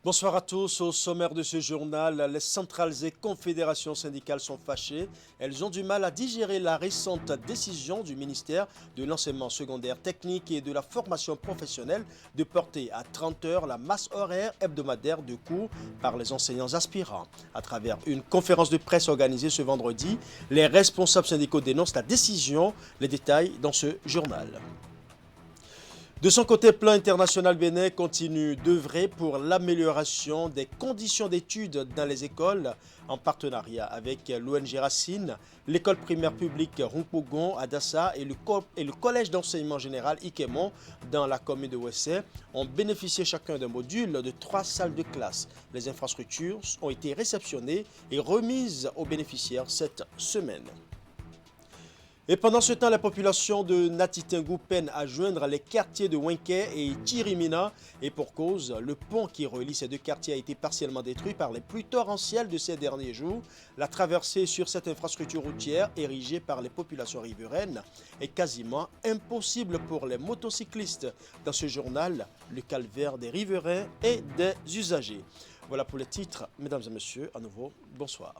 Bonsoir à tous. Au sommaire de ce journal, les centrales et confédérations syndicales sont fâchées. Elles ont du mal à digérer la récente décision du ministère de l'enseignement secondaire technique et de la formation professionnelle de porter à 30 heures la masse horaire hebdomadaire de cours par les enseignants aspirants. À travers une conférence de presse organisée ce vendredi, les responsables syndicaux dénoncent la décision. Les détails dans ce journal. De son côté, Plan International Bénin continue d'œuvrer pour l'amélioration des conditions d'études dans les écoles en partenariat avec l'ONG Racine, l'école primaire publique Rumpougon à Dassa et le collège d'enseignement général Ikemon dans la commune de Wessé ont bénéficié chacun d'un module de 3 salles de classe. Les infrastructures ont été réceptionnées et remises aux bénéficiaires cette semaine. Et pendant ce temps, la population de Natitingou peine à joindre les quartiers de Wenké et Tirimina. Et pour cause, le pont qui relie ces deux quartiers a été partiellement détruit par les pluies torrentielles de ces derniers jours. La traversée sur cette infrastructure routière érigée par les populations riveraines est quasiment impossible pour les motocyclistes. Dans ce journal, le calvaire des riverains et des usagers. Voilà pour les titres. Mesdames et messieurs, à nouveau, bonsoir.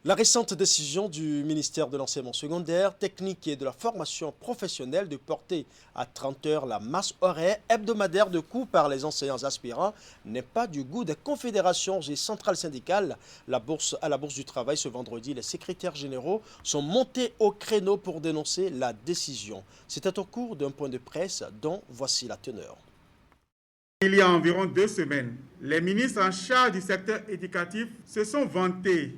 La récente décision du ministère de l'enseignement secondaire, technique et de la formation professionnelle de porter à 30 heures la masse horaire hebdomadaire de cours par les enseignants aspirants n'est pas du goût des confédérations et centrales syndicales. À la Bourse du Travail ce vendredi, les secrétaires généraux sont montés au créneau pour dénoncer la décision. C'était au cours d'un point de presse dont voici la teneur. Il y a environ 2 semaines, les ministres en charge du secteur éducatif se sont vantés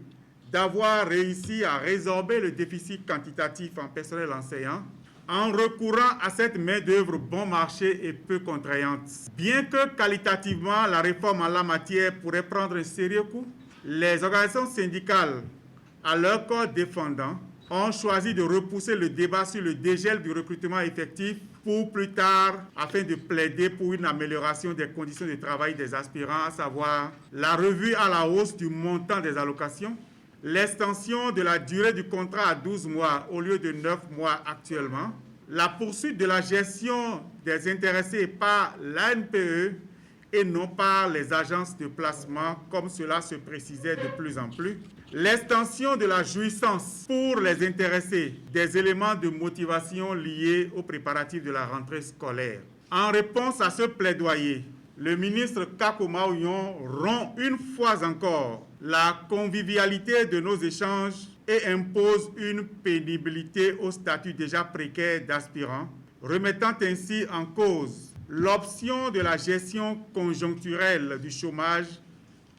d'avoir réussi à résorber le déficit quantitatif en personnel enseignant en recourant à cette main-d'œuvre bon marché et peu contraignante. Bien que qualitativement la réforme en la matière pourrait prendre un sérieux coup, les organisations syndicales, à leur corps défendant, ont choisi de repousser le débat sur le dégel du recrutement effectif pour plus tard, afin de plaider pour une amélioration des conditions de travail des aspirants, à savoir la revue à la hausse du montant des allocations, l'extension de la durée du contrat à 12 mois au lieu de 9 mois actuellement, la poursuite de la gestion des intéressés par l'ANPE et non par les agences de placement, comme cela se précisait de plus en plus, l'extension de la jouissance pour les intéressés des éléments de motivation liés aux préparatifs de la rentrée scolaire. En réponse à ce plaidoyer, le ministre Kako Maouyon rompt une fois encore la convivialité de nos échanges et impose une pénibilité au statut déjà précaire d'aspirant, remettant ainsi en cause l'option de la gestion conjoncturelle du chômage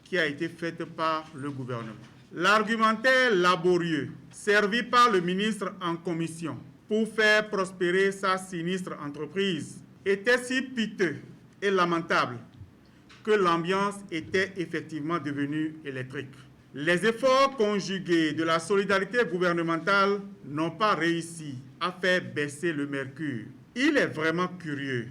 qui a été faite par le gouvernement. L'argumentaire laborieux servi par le ministre en commission pour faire prospérer sa sinistre entreprise était si piteux et lamentable que l'ambiance était effectivement devenue électrique. Les efforts conjugués de la solidarité gouvernementale n'ont pas réussi à faire baisser le mercure. Il est vraiment curieux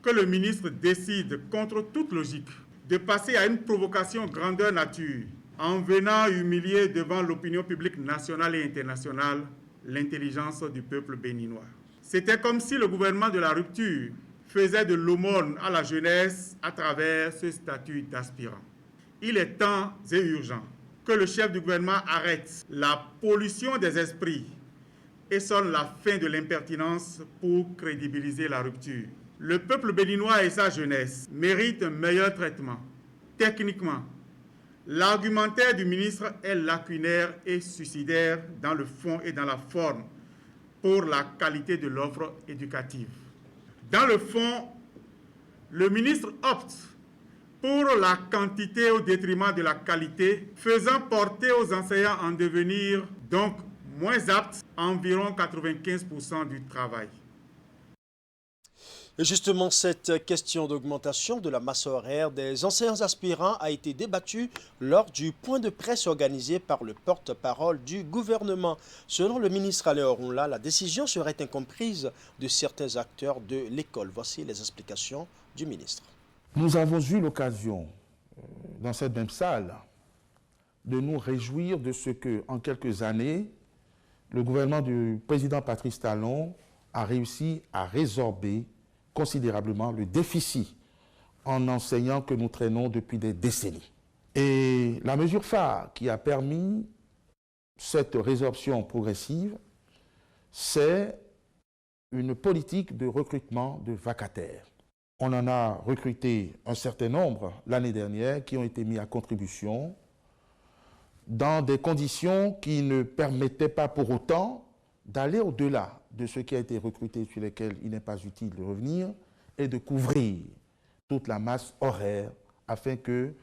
que le ministre décide, contre toute logique, de passer à une provocation grandeur nature en venant humilier devant l'opinion publique nationale et internationale l'intelligence du peuple béninois. C'était comme si le gouvernement de la rupture faisait de l'aumône à la jeunesse à travers ce statut d'aspirant. Il est temps et urgent que le chef du gouvernement arrête la pollution des esprits et sonne la fin de l'impertinence pour crédibiliser la rupture. Le peuple béninois et sa jeunesse méritent un meilleur traitement. Techniquement, l'argumentaire du ministre est lacunaire et suicidaire dans le fond et dans la forme pour la qualité de l'offre éducative. Dans le fond, le ministre opte pour la quantité au détriment de la qualité, faisant porter aux enseignants en devenir, donc moins aptes, environ 95% du travail. Et justement, cette question d'augmentation de la masse horaire des enseignants aspirants a été débattue lors du point de presse organisé par le porte-parole du gouvernement. Selon le ministre Alain Orunla, la décision serait incomprise de certains acteurs de l'école. Voici les explications du ministre. Nous avons eu l'occasion, dans cette même salle, de nous réjouir de ce que, en quelques années, le gouvernement du président Patrice Talon a réussi à résorber considérablement le déficit en enseignants que nous traînons depuis des décennies. Et la mesure phare qui a permis cette résorption progressive, c'est une politique de recrutement de vacataires. On en a recruté un certain nombre l'année dernière qui ont été mis à contribution dans des conditions qui ne permettaient pas pour autant d'aller au-delà de ce qui a été recruté sur lesquels il n'est pas utile de revenir et de couvrir toute la masse horaire afin que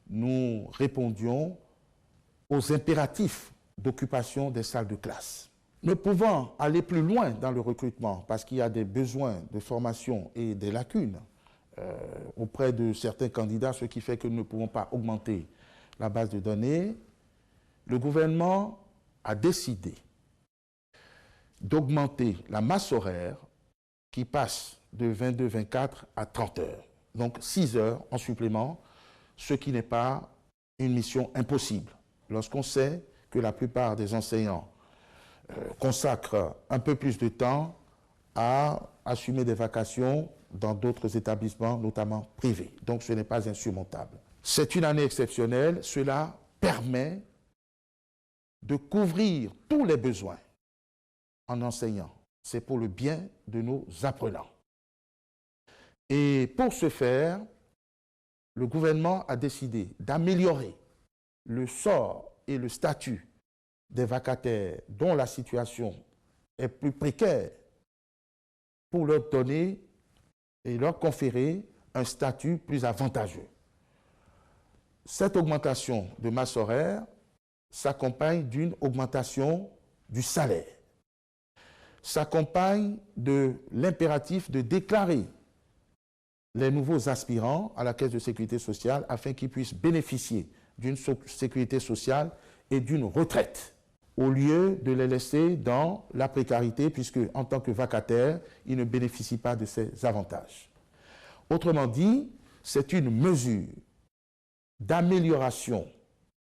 nous répondions aux impératifs d'occupation des salles de classe. Ne pouvant aller plus loin dans le recrutement parce qu'il y a des besoins de formation et des lacunes auprès de certains candidats, ce qui fait que nous ne pouvons pas augmenter la base de données, le gouvernement a décidé d'augmenter la masse horaire qui passe de 22-24 à 30 heures. Donc 6 heures en supplément, ce qui n'est pas une mission impossible. Lorsqu'on sait que la plupart des enseignants consacrent un peu plus de temps à assumer des vacations dans d'autres établissements, notamment privés. Donc ce n'est pas insurmontable. C'est une année exceptionnelle. Cela permet de couvrir tous les besoins en enseignant. C'est pour le bien de nos apprenants. Et pour ce faire, le gouvernement a décidé d'améliorer le sort et le statut des vacataires dont la situation est plus précaire pour leur donner et leur conférer un statut plus avantageux. Cette augmentation de masse horaire s'accompagne d'une augmentation du salaire, s'accompagne de l'impératif de déclarer les nouveaux aspirants à la Caisse de sécurité sociale afin qu'ils puissent bénéficier d'une sécurité sociale et d'une retraite, au lieu de les laisser dans la précarité, puisque en tant que vacataires, ils ne bénéficient pas de ces avantages. Autrement dit, c'est une mesure d'amélioration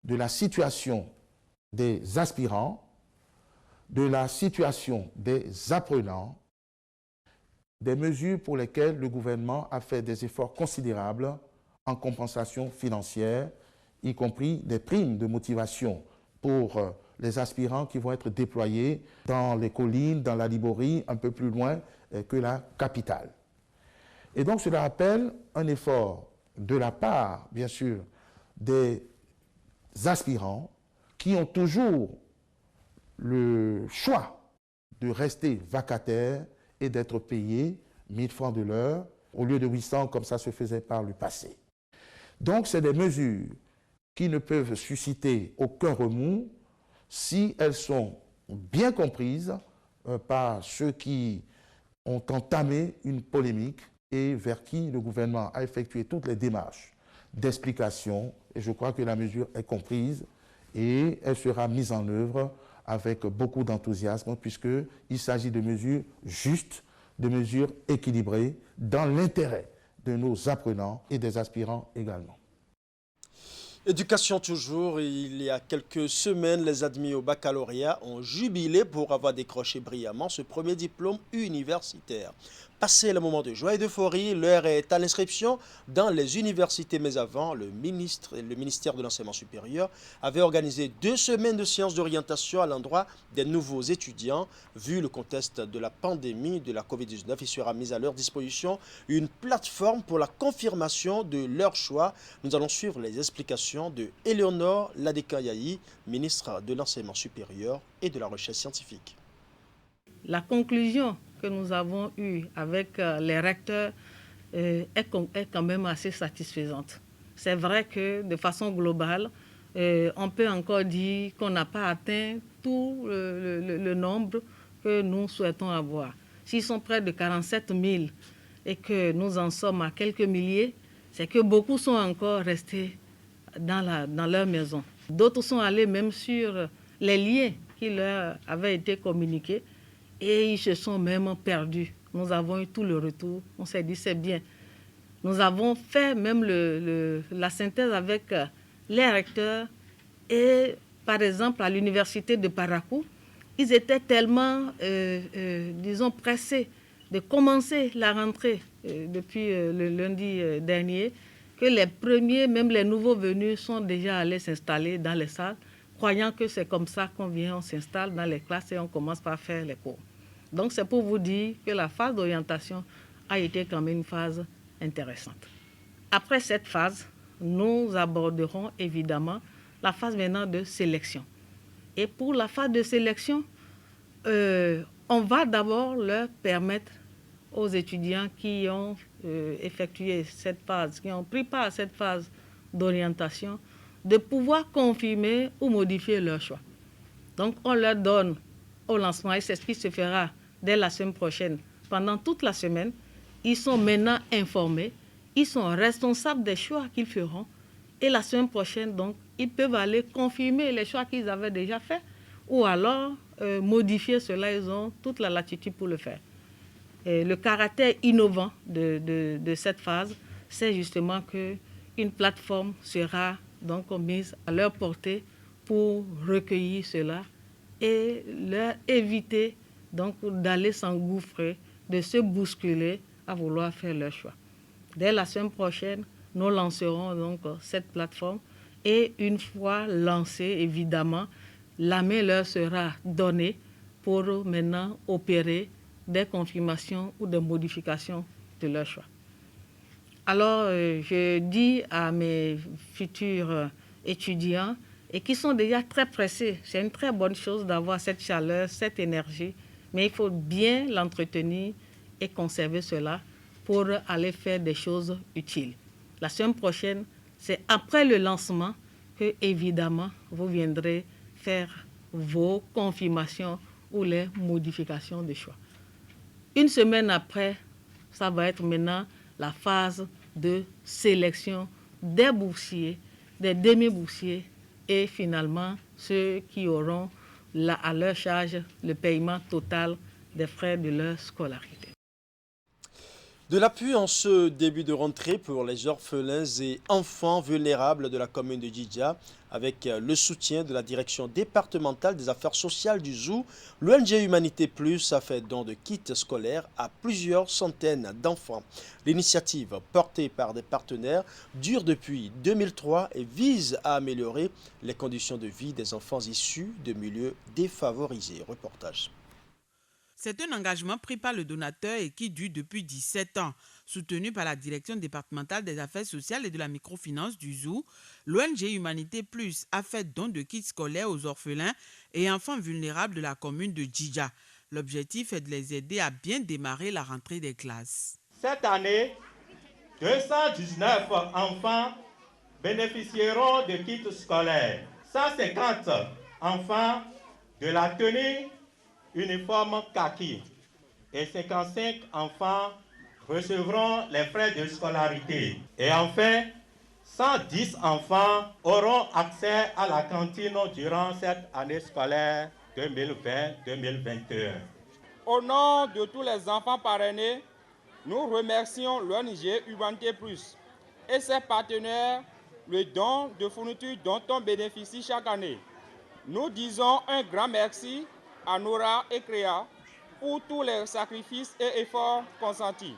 de la situation des aspirants, de la situation des apprenants, des mesures pour lesquelles le gouvernement a fait des efforts considérables en compensation financière, y compris des primes de motivation pour les aspirants qui vont être déployés dans les collines, dans la Liborie, un peu plus loin que la capitale. Et donc cela appelle un effort de la part, bien sûr, des aspirants qui ont toujours le choix de rester vacataires et d'être payés 1000 francs de l'heure au lieu de 800 comme ça se faisait par le passé. Donc c'est des mesures qui ne peuvent susciter aucun remous si elles sont bien comprises par ceux qui ont entamé une polémique et vers qui le gouvernement a effectué toutes les démarches d'explication. Et je crois que la mesure est comprise et elle sera mise en œuvre avec beaucoup d'enthousiasme puisqu'il s'agit de mesures justes, de mesures équilibrées dans l'intérêt de nos apprenants et des aspirants également. Éducation toujours, il y a quelques semaines, les admis au baccalauréat ont jubilé pour avoir décroché brillamment ce premier diplôme universitaire. Passé le moment de joie et d'euphorie, l'heure est à l'inscription dans les universités. Mais avant, le ministère de l'Enseignement supérieur avait organisé 2 semaines de séances d'orientation à l'endroit des nouveaux étudiants. Vu le contexte de la pandémie de la Covid-19, il sera mis à leur disposition une plateforme pour la confirmation de leur choix. Nous allons suivre les explications de Éléonore Ladeka-Yahi, ministre de l'Enseignement supérieur et de la Recherche scientifique. La conclusion que nous avons eue avec les recteurs est quand même assez satisfaisante. C'est vrai que de façon globale, on peut encore dire qu'on n'a pas atteint tout le nombre que nous souhaitons avoir. S'ils sont près de 47 000 et que nous en sommes à quelques milliers, c'est que beaucoup sont encore restés dans leur maison. D'autres sont allés même sur les liens qui leur avaient été communiqués et ils se sont même perdus. Nous avons eu tout le retour. On s'est dit c'est bien. Nous avons fait même la synthèse avec les recteurs et par exemple à l'université de Parakou, ils étaient tellement, disons, pressés de commencer la rentrée depuis le lundi dernier, que les premiers, même les nouveaux venus, sont déjà allés s'installer dans les salles, croyant que c'est comme ça qu'on vient, on s'installe dans les classes et on commence par faire les cours. Donc c'est pour vous dire que la phase d'orientation a été quand même une phase intéressante. Après cette phase, nous aborderons évidemment la phase maintenant de sélection. Et pour la phase de sélection, on va d'abord leur permettre aux étudiants qui ont effectué cette phase, qui ont pris part à cette phase d'orientation, de pouvoir confirmer ou modifier leur choix. Donc on leur donne au lancement, et c'est ce qui se fera dès la semaine prochaine, pendant toute la semaine, ils sont maintenant informés, ils sont responsables des choix qu'ils feront, et la semaine prochaine, donc, ils peuvent aller confirmer les choix qu'ils avaient déjà faits, ou alors modifier cela, ils ont toute la latitude pour le faire. Et le caractère innovant de cette phase, c'est justement qu'une plateforme sera donc mise à leur portée pour recueillir cela et leur éviter donc d'aller s'engouffrer, de se bousculer à vouloir faire leur choix. Dès la semaine prochaine, nous lancerons donc cette plateforme et une fois lancée, évidemment, la main leur sera donnée pour maintenant opérer des confirmations ou des modifications de leur choix. Alors, je dis à mes futurs étudiants, et qui sont déjà très pressés, c'est une très bonne chose d'avoir cette chaleur, cette énergie, mais il faut bien l'entretenir et conserver cela pour aller faire des choses utiles. La semaine prochaine, c'est après le lancement que, évidemment, vous viendrez faire vos confirmations ou les modifications de choix. Une semaine après, ça va être maintenant la phase de sélection des boursiers, des demi-boursiers et finalement ceux qui auront à leur charge le paiement total des frais de leur scolarité. De l'appui en ce début de rentrée pour les orphelins et enfants vulnérables de la commune de Djidja, avec le soutien de la direction départementale des affaires sociales du Zou, l'ONG Humanité Plus a fait don de kits scolaires à plusieurs centaines d'enfants. L'initiative, portée par des partenaires, dure depuis 2003 et vise à améliorer les conditions de vie des enfants issus de milieux défavorisés. Reportage. C'est un engagement pris par le donateur et qui dure depuis 17 ans. Soutenu par la direction départementale des affaires sociales et de la microfinance du Zou, l'ONG Humanité Plus a fait don de kits scolaires aux orphelins et enfants vulnérables de la commune de Djidja. L'objectif est de les aider à bien démarrer la rentrée des classes. Cette année, 219 enfants bénéficieront de kits scolaires. 150 enfants de la tenue uniforme kaki et 55 enfants recevront les frais de scolarité. Et enfin, 110 enfants auront accès à la cantine durant cette année scolaire 2020-2021. Au nom de tous les enfants parrainés, nous remercions l'ONG Humanité Plus et ses partenaires le don de fournitures dont on bénéficie chaque année. Nous disons un grand merci à Nora et Créa pour tous les sacrifices et efforts consentis.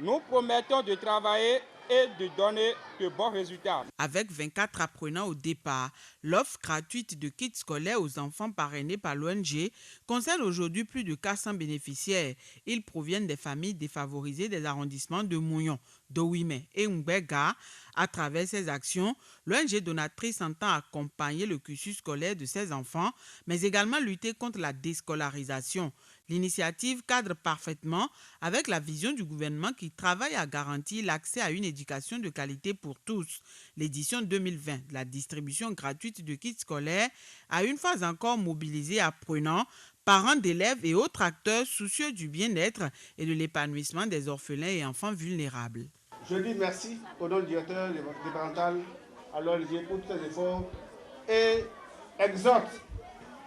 Nous promettons de travailler et de donner de bons résultats. Avec 24 apprenants au départ, l'offre gratuite de kits scolaires aux enfants parrainés par l'ONG concerne aujourd'hui plus de 400 bénéficiaires. Ils proviennent des familles défavorisées des arrondissements de Mounion, d'Ouimé et Mbega. À travers ces actions, l'ONG donatrice entend accompagner le cursus scolaire de ces enfants, mais également lutter contre la déscolarisation. L'initiative cadre parfaitement avec la vision du gouvernement qui travaille à garantir l'accès à une éducation de qualité pour tous. L'édition 2020 de la distribution gratuite de kits scolaires a une fois encore mobilisé apprenants, parents d'élèves et autres acteurs soucieux du bien-être et de l'épanouissement des orphelins et enfants vulnérables. Je dis merci au nom du directeur départemental à l'ONG pour tous ces efforts et exhorte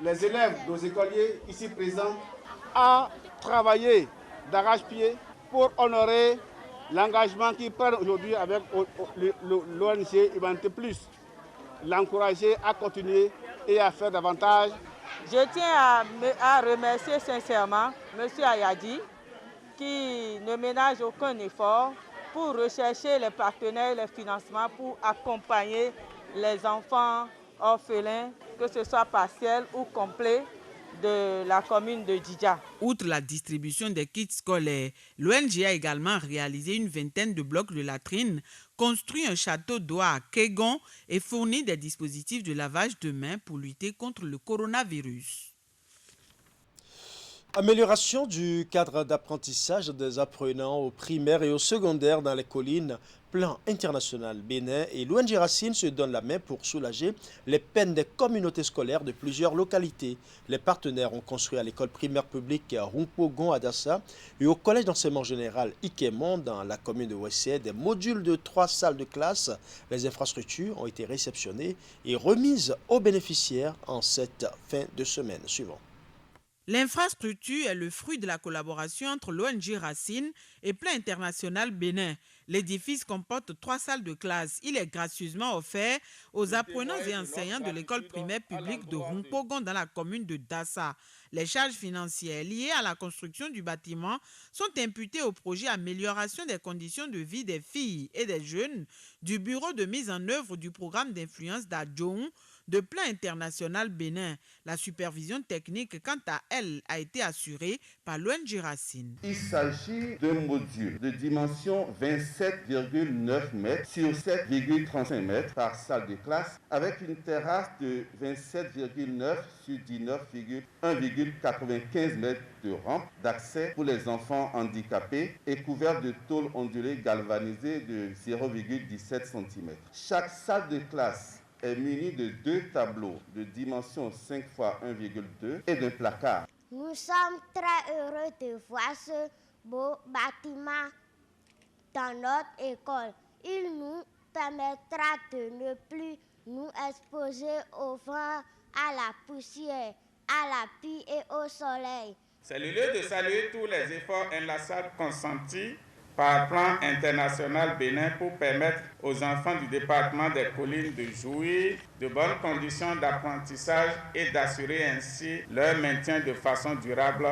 les élèves, nos écoliers ici présents à travailler d'arrache-pied pour honorer l'engagement qu'ils prennent aujourd'hui avec l'ONG Humanité Plus, l'encourager à continuer et à faire davantage. Je tiens à remercier sincèrement M. Ayadi qui ne ménage aucun effort pour rechercher les partenaires, les financements pour accompagner les enfants orphelins, que ce soit partiel ou complet, de la commune de Djidja. Outre la distribution des kits scolaires, l'ONG a également réalisé une vingtaine de blocs de latrines, construit un château d'eau à Kegon et fourni des dispositifs de lavage de mains pour lutter contre le coronavirus. Amélioration du cadre d'apprentissage des apprenants au primaire et au secondaire dans les collines. Plan international Bénin et l'ONG Racine se donnent la main pour soulager les peines des communautés scolaires de plusieurs localités. Les partenaires ont construit à l'école primaire publique Rumpogon à Dassa et au collège d'enseignement général Ikemon dans la commune de Ouessé des modules de 3 salles de classe. Les infrastructures ont été réceptionnées et remises aux bénéficiaires en cette fin de semaine suivante. L'infrastructure est le fruit de la collaboration entre l'ONG Racine et Plan international Bénin. L'édifice comporte 3 salles de classe. Il est gracieusement offert aux apprenants et enseignants de l'école primaire publique de Rumpogon dans la commune de Dassa. Les charges financières liées à la construction du bâtiment sont imputées au projet Amélioration des conditions de vie des filles et des jeunes du bureau de mise en œuvre du programme d'influence d'Adjoun de Plan international Bénin. La supervision technique, quant à elle, a été assurée par l'ONG Racine. Il s'agit d'un module de dimension 27,9 mètres sur 7,35 mètres par salle de classe avec une terrasse de 27,9 sur 19,1,95 mètres de rampe d'accès pour les enfants handicapés et couvert de tôles ondulées galvanisées de 0,17 cm. Chaque salle de classe est munie de 2 tableaux de dimension 5 x 1,2 et d'un placard. Nous sommes très heureux de voir ce beau bâtiment dans notre école. Il nous permettra de ne plus nous exposer au vent, à la poussière, à la pluie et au soleil. C'est le lieu de saluer tous les efforts inlassables consentis par Plan international Bénin pour permettre aux enfants du département des collines de jouir de bonnes conditions d'apprentissage et d'assurer ainsi leur maintien de façon durable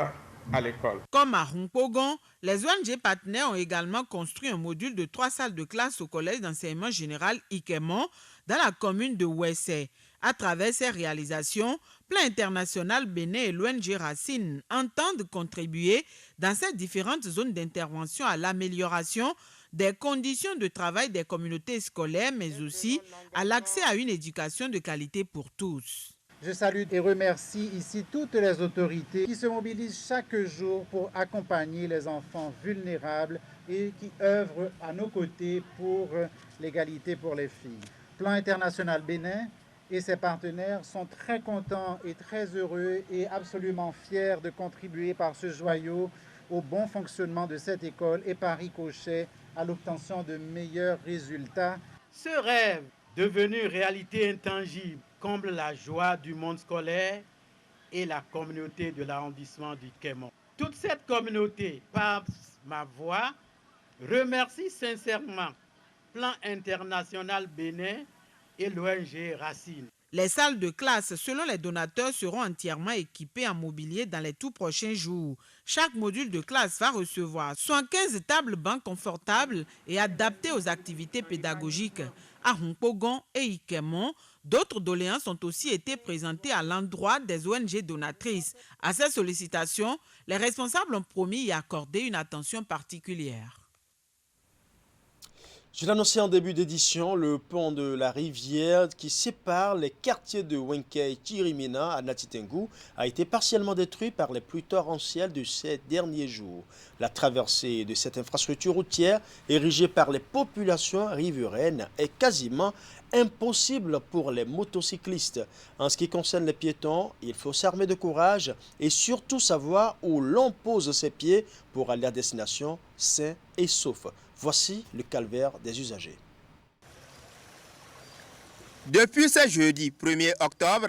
à l'école. Comme à Rumpogon, les ONG partenaires ont également construit un module de 3 salles de classe au collège d'enseignement général Ikemon dans la commune de Ouessé. À travers ces réalisations, Plan international Bénin et l'ONG Racine entendent contribuer dans ces différentes zones d'intervention à l'amélioration des conditions de travail des communautés scolaires, mais aussi à l'accès à une éducation de qualité pour tous. Je salue et remercie ici toutes les autorités qui se mobilisent chaque jour pour accompagner les enfants vulnérables et qui œuvrent à nos côtés pour l'égalité pour les filles. Plan international Bénin et ses partenaires sont très contents et très heureux et absolument fiers de contribuer par ce joyau au bon fonctionnement de cette école et par ricochet à l'obtention de meilleurs résultats. Ce rêve devenu réalité intangible comble la joie du monde scolaire et la communauté de l'arrondissement du Kémon. Toute cette communauté, par ma voix, remercie sincèrement Plan international Bénin et l'ONG Racine. Les salles de classe, selon les donateurs, seront entièrement équipées en mobilier dans les tout prochains jours. Chaque module de classe va recevoir 75 tables bancs confortables et adaptées aux activités pédagogiques. À Rumpogon et Ikemon, d'autres doléances ont aussi été présentées à l'endroit des ONG donatrices. À ces sollicitations, les responsables ont promis y accorder une attention particulière. Je l'annonçais en début d'édition, le pont de la rivière qui sépare les quartiers de Wenke et Chirimina à Natitengu a été partiellement détruit par les pluies torrentielles de ces derniers jours. La traversée de cette infrastructure routière érigée par les populations riveraines est quasiment impossible pour les motocyclistes. En ce qui concerne les piétons, il faut s'armer de courage et surtout savoir où l'on pose ses pieds pour aller à destination sain et sauf. Voici le calvaire des usagers. Depuis ce jeudi 1er octobre,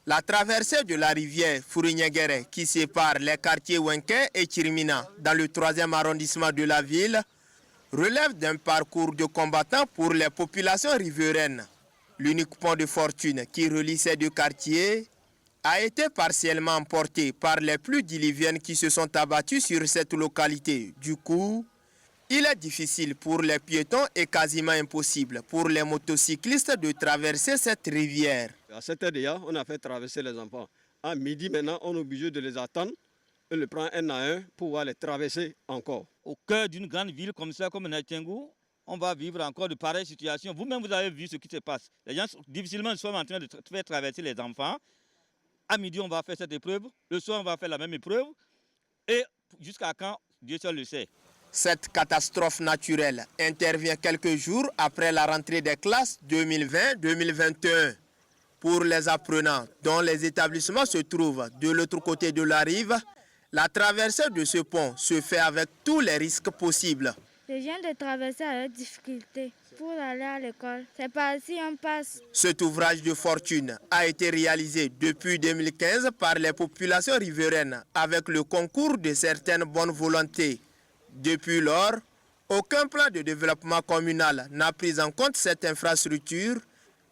la traversée de la rivière Fourignegere qui sépare les quartiers Wenke et Chirimina dans le 3e arrondissement de la ville relève d'un parcours de combattants pour les populations riveraines. L'unique pont de fortune qui relie ces deux quartiers a été partiellement emporté par les pluies diluviennes qui se sont abattues sur cette localité. Du coup, il est difficile pour les piétons et quasiment impossible pour les motocyclistes de traverser cette rivière. À 7 heures déjà, on a fait traverser les enfants. À midi maintenant, on est obligé de les attendre et les prendre un à un pour pouvoir les traverser encore. Au cœur d'une grande ville comme ça, comme Naitengu, on va vivre encore de pareilles situations. Vous-même, vous avez vu ce qui se passe. Les gens difficilement sont en train de faire traverser les enfants. À midi, on va faire cette épreuve. Le soir, on va faire la même épreuve. Et jusqu'à quand, Dieu seul le sait. Cette catastrophe naturelle intervient quelques jours après la rentrée des classes 2020-2021. Pour les apprenants dont les établissements se trouvent de l'autre côté de la rive, la traversée de ce pont se fait avec tous les risques possibles. Je viens de traverser avec difficulté pour aller à l'école. C'est par ici on passe. Cet ouvrage de fortune a été réalisé depuis 2015 par les populations riveraines avec le concours de certaines bonnes volontés. Depuis lors, aucun plan de développement communal n'a pris en compte cette infrastructure,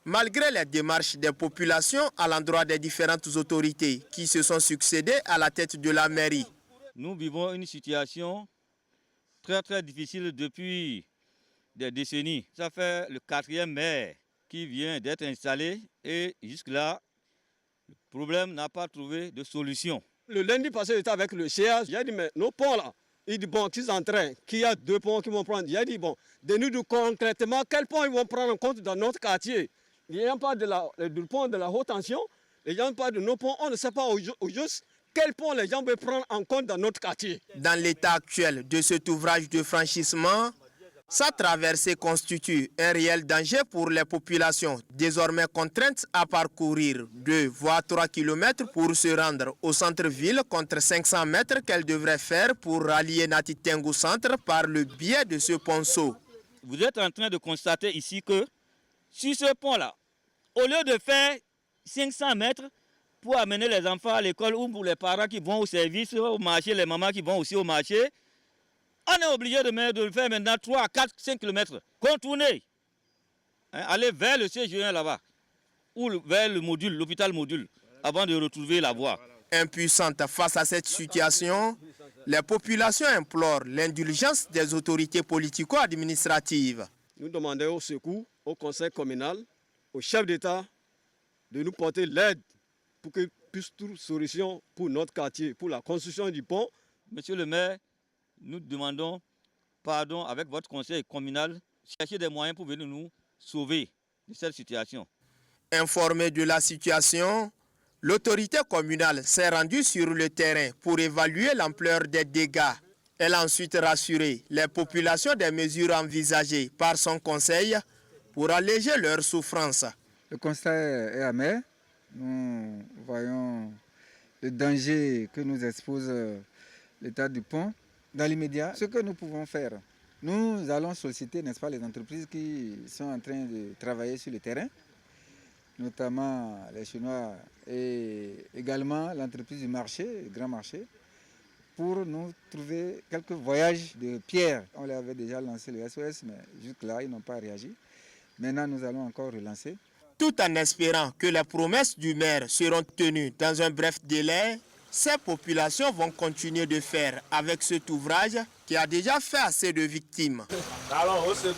malgré les démarches des populations à l'endroit des différentes autorités qui se sont succédées à la tête de la mairie. Nous vivons une situation très difficile depuis des décennies. Ça fait le 4e maire qui vient d'être installé et jusque-là, le problème n'a pas trouvé de solution. Le lundi passé, j'étais avec le CA, j'ai dit mais nos ponts là, il dit bon, qu'ils sont en train, qu'il y a 2 ponts qu'ils vont prendre. J'ai dit bon, de nous concrètement, quel pont ils vont prendre en compte dans notre quartier. Il n'y a pas du pont de la haute tension, il n'y a pas de nos ponts, on ne sait pas au juste quel pont les gens veulent prendre en compte dans notre quartier. Dans l'état actuel de cet ouvrage de franchissement, sa traversée constitue un réel danger pour les populations, désormais contraintes à parcourir 2 voire 3 km pour se rendre au centre-ville contre 500 mètres qu'elles devraient faire pour rallier Natitengu centre par le biais de ce ponceau. Vous êtes en train de constater ici que sur ce pont-là, au lieu de faire 500 mètres pour amener les enfants à l'école ou pour les parents qui vont au service, au marché, les mamans qui vont aussi au marché, on est obligé de le faire maintenant 3, 4, 5 km. Contourner. Aller vers le siège là-bas. Ou vers le module, l'hôpital module, avant de retrouver la voie. Impuissantes face à cette situation, les populations implorent l'indulgence des autorités politico-administratives. Nous demandons au secours, au conseil communal, au chef d'État, de nous porter l'aide pour qu'ils puissent trouver une solution pour notre quartier, pour la construction du pont. Monsieur le maire, nous demandons pardon avec votre conseil communal, chercher des moyens pour venir nous sauver de cette situation. Informé de la situation, l'autorité communale s'est rendue sur le terrain pour évaluer l'ampleur des dégâts. Elle a ensuite rassuré les populations des mesures envisagées par son conseil pour alléger leurs souffrances. Le constat est amer. Nous voyons le danger que nous expose l'état du pont. Dans l'immédiat, ce que nous pouvons faire, nous allons solliciter, n'est-ce pas, les entreprises qui sont en train de travailler sur le terrain, notamment les Chinois et également l'entreprise du marché, le grand marché, pour nous trouver quelques voyages de pierre. On les avait déjà lancé le SOS, mais jusque-là, ils n'ont pas réagi. Maintenant, nous allons encore relancer. Tout en espérant que les promesses du maire seront tenues dans un bref délai, ces populations vont continuer de faire avec cet ouvrage qui a déjà fait assez de victimes. Allons au secours.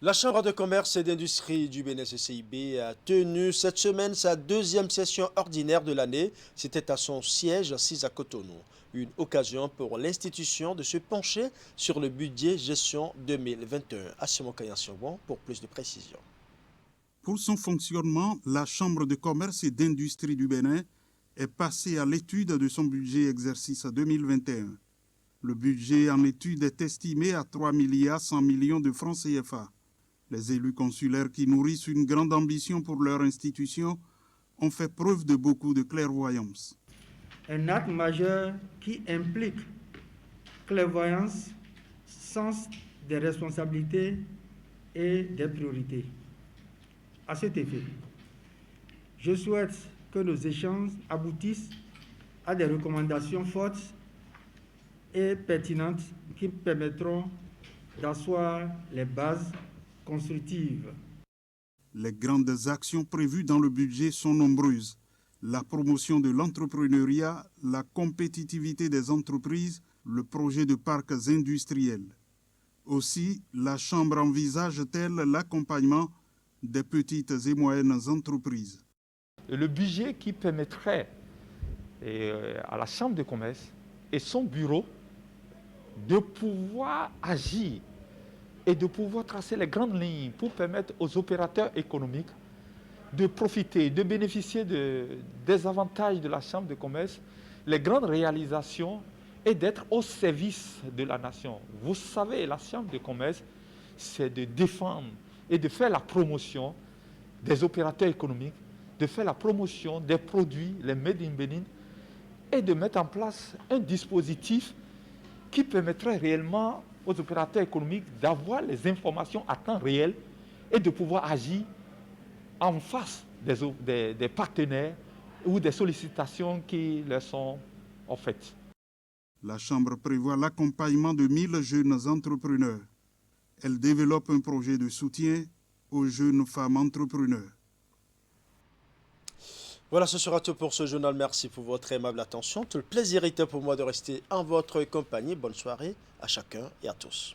La Chambre de commerce et d'industrie du Bénin CCIB a tenu cette semaine sa 2e session ordinaire de l'année. C'était à son siège assis à Cotonou. Une occasion pour l'institution de se pencher sur le budget gestion 2021. Assimo Kayansiobon pour plus de précisions. Pour son fonctionnement, la Chambre de commerce et d'industrie du Bénin est passée à l'étude de son budget exercice 2021. Le budget en étude est estimé à 3 milliards 100 millions de francs CFA. Les élus consulaires qui nourrissent une grande ambition pour leur institution ont fait preuve de beaucoup de clairvoyance. Un acte majeur qui implique clairvoyance, sens des responsabilités et des priorités. À cet effet, je souhaite que nos échanges aboutissent à des recommandations fortes et pertinentes qui permettront d'asseoir les bases constructives. Les grandes actions prévues dans le budget sont nombreuses. La promotion de l'entrepreneuriat, la compétitivité des entreprises, le projet de parcs industriels. Aussi, la Chambre envisage-t-elle l'accompagnement des petites et moyennes entreprises. Le budget qui permettrait à la Chambre de commerce et son bureau de pouvoir agir et de pouvoir tracer les grandes lignes pour permettre aux opérateurs économiques de profiter, de bénéficier des avantages de la Chambre de commerce, les grandes réalisations et d'être au service de la nation. Vous savez, la Chambre de commerce, c'est de défendre et de faire la promotion des opérateurs économiques, de faire la promotion des produits, les Made in Benin, et de mettre en place un dispositif qui permettrait réellement aux opérateurs économiques d'avoir les informations à temps réel et de pouvoir agir en face des partenaires ou des sollicitations qui leur sont offertes. La Chambre prévoit l'accompagnement de 1000 jeunes entrepreneurs. Elle développe un projet de soutien aux jeunes femmes entrepreneurs. Voilà, ce sera tout pour ce journal. Merci pour votre aimable attention. Tout le plaisir était pour moi de rester en votre compagnie. Bonne soirée à chacun et à tous.